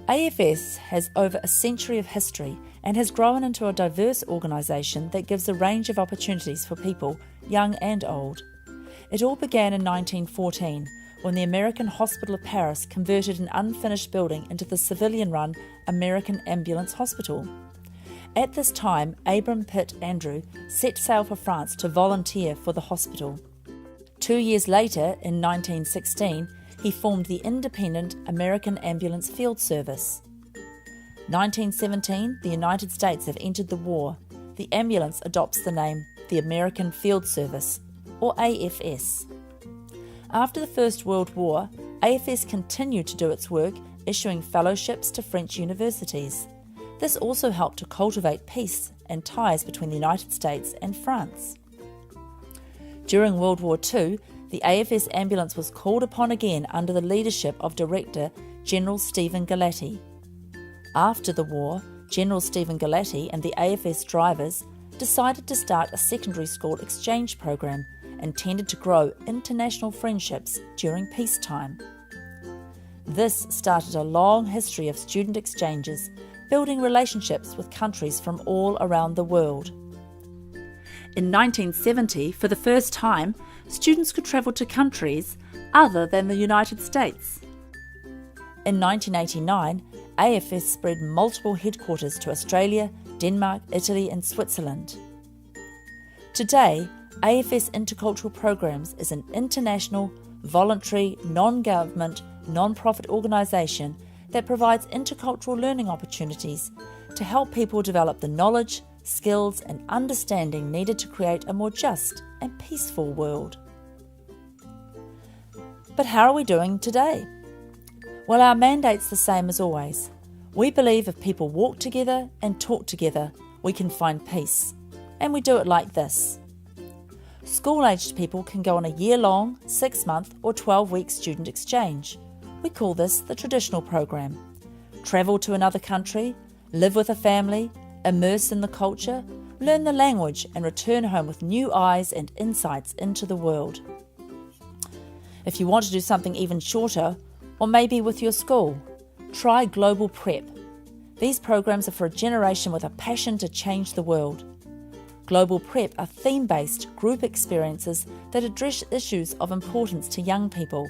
AFS has over a century of history and has grown into a diverse organisation that gives a range of opportunities for people, young and old. It all began in 1914 when the American Hospital of Paris converted an unfinished building into the civilian-run American Ambulance Hospital. At this time, Abram Pitt Andrew set sail for France to volunteer for the hospital. 2 years later, in 1916, he formed the independent American Ambulance Field Service. 1917, the United States have entered the war. The ambulance adopts the name the American Field Service, or AFS. After the First World War, AFS continued to do its work, issuing fellowships to French universities. This also helped to cultivate peace and ties between the United States and France. During World War II, the AFS ambulance was called upon again under the leadership of Director General Stephen Galati. After the war, General Stephen Galati and the AFS drivers decided to start a secondary school exchange program intended to grow international friendships during peacetime. This started a long history of student exchanges, building relationships with countries from all around the world. In 1970, for the first time, students could travel to countries other than the United States. In 1989, AFS spread multiple headquarters to Australia, Denmark, Italy and Switzerland. Today, AFS Intercultural Programs is an international, voluntary, non-government, non-profit organisation that provides intercultural learning opportunities to help people develop the knowledge, skills and understanding needed to create a more just and peaceful world. But how are we doing today? Well, our mandate's the same as always. We believe if people walk together and talk together, we can find peace. And we do it like this. School-aged people can go on a year-long, 6-month or 12-week student exchange. We call this the traditional program. Travel to another country, live with a family, immerse in the culture, learn the language and return home with new eyes and insights into the world. If you want to do something even shorter, or maybe with your school, try Global Prep. These programs are for a generation with a passion to change the world. Global Prep are theme-based group experiences that address issues of importance to young people,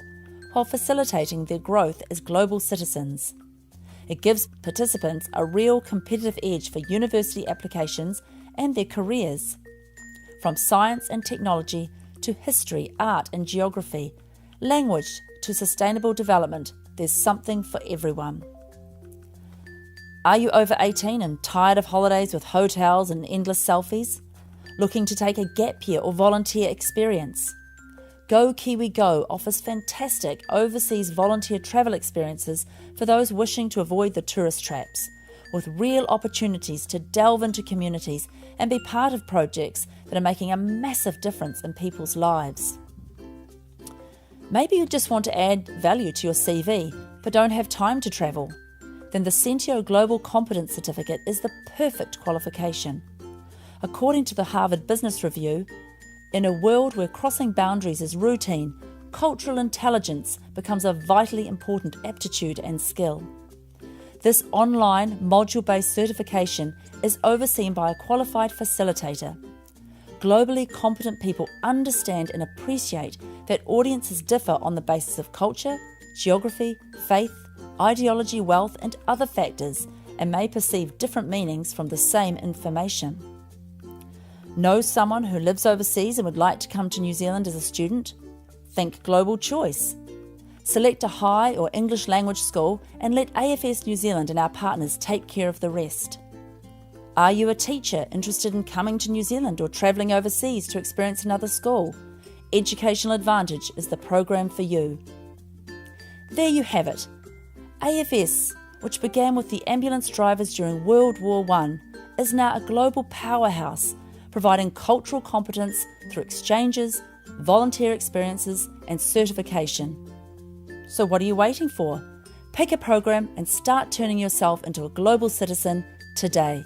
while facilitating their growth as global citizens. It gives participants a real competitive edge for university applications and their careers. From science and technology to history, art and geography, language to sustainable development, there's something for everyone. Are you over 18 and tired of holidays with hotels and endless selfies? Looking to take a gap year or volunteer experience? Go Kiwi Go offers fantastic overseas volunteer travel experiences for those wishing to avoid the tourist traps, with real opportunities to delve into communities and be part of projects that are making a massive difference in people's lives. Maybe you just want to add value to your CV, but don't have time to travel. Then the Sentio Global Competence Certificate is the perfect qualification. According to the Harvard Business Review, in a world where crossing boundaries is routine, cultural intelligence becomes a vitally important aptitude and skill. This online, module-based certification is overseen by a qualified facilitator. Globally competent people understand and appreciate that audiences differ on the basis of culture, geography, faith, ideology, wealth, and other factors, and may perceive different meanings from the same information. Know someone who lives overseas and would like to come to New Zealand as a student? Think Global Choice. Select a high or English language school and let AFS New Zealand and our partners take care of the rest. Are you a teacher interested in coming to New Zealand or travelling overseas to experience another school? Educational Advantage is the program for you. There you have it. AFS, which began with the ambulance drivers during World War I, is now a global powerhouse, providing cultural competence through exchanges, volunteer experiences and certification. So what are you waiting for? Pick a program and start turning yourself into a global citizen today.